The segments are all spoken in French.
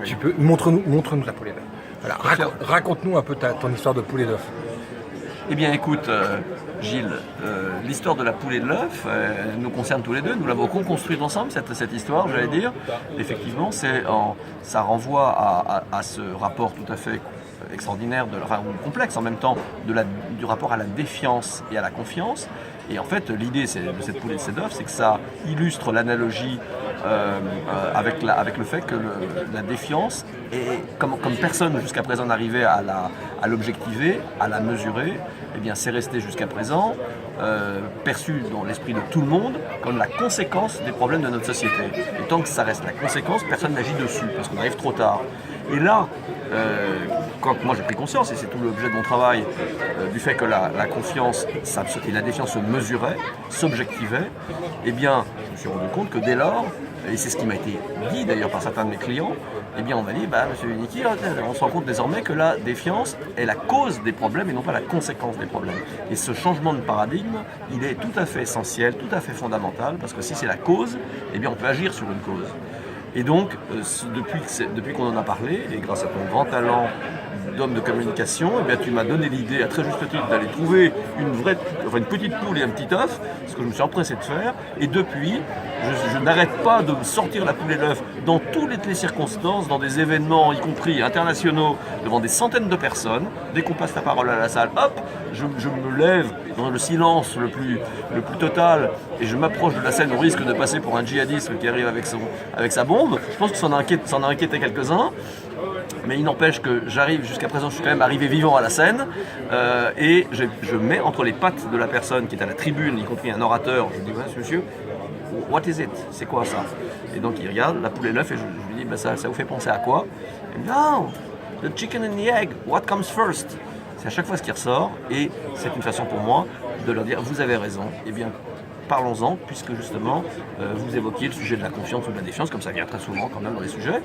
Tu peux montre-nous la poule et l'œuf. Voilà, raconte-nous un peu ton histoire de poule et d'œuf. Eh bien écoute, Gilles, l'histoire de la poule et de l'œuf nous concerne tous les deux. Nous l'avons co-construite ensemble, cette histoire, j'allais dire. Effectivement, ça renvoie à ce rapport tout à fait extraordinaire, ou complexe en même temps, du rapport à la défiance et à la confiance. Et en fait, l'idée de cette poule et de cet œuf, c'est que ça illustre l'analogie avec le fait que la défiance, comme personne jusqu'à présent n'arrivait à l'objectiver, à la mesurer, eh bien c'est resté jusqu'à présent perçu dans l'esprit de tout le monde comme la conséquence des problèmes de notre société. Et tant que ça reste la conséquence, personne n'agit dessus, parce qu'on arrive trop tard. Et là, quand moi j'ai pris conscience, et c'est tout l'objet de mon travail, du fait que la confiance et la défiance se mesuraient, s'objectivaient, eh bien, je me suis rendu compte que dès lors, et c'est ce qui m'a été dit d'ailleurs par certains de mes clients, eh bien on m'a dit, monsieur Niki, on se rend compte désormais que la défiance est la cause des problèmes et non pas la conséquence des problèmes. Et ce changement de paradigme, il est tout à fait essentiel, tout à fait fondamental, parce que si c'est la cause, eh bien on peut agir sur une cause. Et donc, depuis qu'on en a parlé, et grâce à ton grand talent d'homme de communication, eh bien, tu m'as donné l'idée, à très juste titre, d'aller trouver une petite poule et un petit œuf, ce que je me suis empressé de faire. Et depuis, je n'arrête pas de sortir la poule et l'œuf dans toutes les circonstances, dans des événements, y compris internationaux, devant des centaines de personnes. Dès qu'on passe la parole à la salle, hop, je me lève dans le silence le plus total et je m'approche de la scène au risque de passer pour un djihadiste qui arrive avec sa bombe. Je pense que ça en a inquiété quelques-uns. Mais il n'empêche que jusqu'à présent, je suis quand même arrivé vivant à la scène et je mets entre les pattes de la personne qui est à la tribune, y compris un orateur, je lui dis, monsieur, what is it? C'est quoi ça? Et donc il regarde la poule et l'œuf et je lui dis, ça vous fait penser à quoi? Il me dit, non, the chicken and the egg, what comes first? C'est à chaque fois ce qui ressort et c'est une façon pour moi de leur dire, vous avez raison, eh bien, parlons-en, puisque justement, vous évoquiez le sujet de la confiance ou de la défiance, comme ça vient très souvent quand même dans les sujets.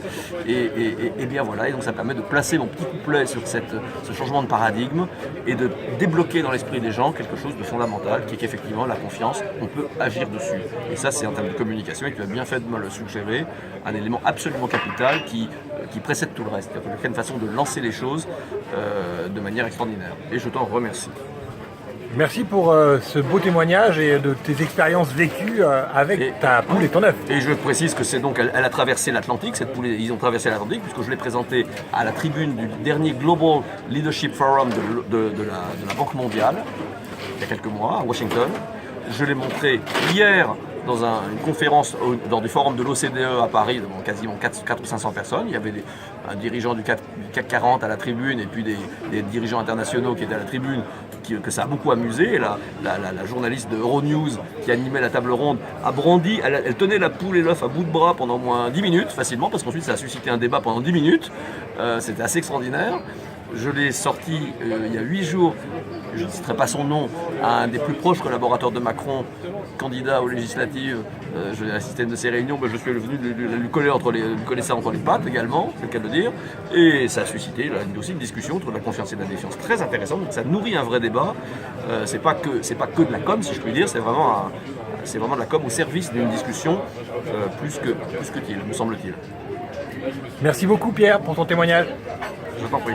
Et bien voilà, et donc ça permet de placer mon petit couplet sur ce changement de paradigme et de débloquer dans l'esprit des gens quelque chose de fondamental, qui est qu'effectivement, la confiance, on peut agir dessus. Et ça, c'est en termes de communication, et tu as bien fait de me le suggérer, un élément absolument capital qui précède tout le reste. Il y a une façon de lancer les choses de manière extraordinaire. Et je t'en remercie. Merci pour ce beau témoignage et de tes expériences vécues avec ta poule et ton œuf. Et je précise que c'est donc, elle a traversé l'Atlantique, cette poule, ils ont traversé l'Atlantique, puisque je l'ai présentée à la tribune du dernier Global Leadership Forum de la Banque mondiale, il y a quelques mois, à Washington. Je l'ai montré hier dans une conférence lors du forum de l'OCDE à Paris, devant quasiment 400 ou 500 personnes. Il y avait un dirigeant du CAC 40 à la tribune et puis des dirigeants internationaux qui étaient à la tribune, que ça a beaucoup amusé. Et la journaliste de Euronews qui animait la table ronde a brandi, elle tenait la poule et l'œuf à bout de bras pendant au moins 10 minutes facilement, parce qu'ensuite ça a suscité un débat pendant 10 minutes. C'était assez extraordinaire. Je l'ai sorti il y a 8 jours, je ne citerai pas son nom, à un des plus proches collaborateurs de Macron, candidat aux législatives. Je l'ai assisté à une de ces réunions, mais je suis venu lui coller ça entre les pattes également, c'est le cas de le dire. Et ça a suscité aussi une discussion entre la confiance et la défiance très intéressante. Donc ça nourrit un vrai débat. C'est pas que de la com, si je puis dire, c'est vraiment de la com au service d'une discussion plus qu'utile, me semble-t-il. Merci beaucoup Pierre pour ton témoignage. Je t'en prie.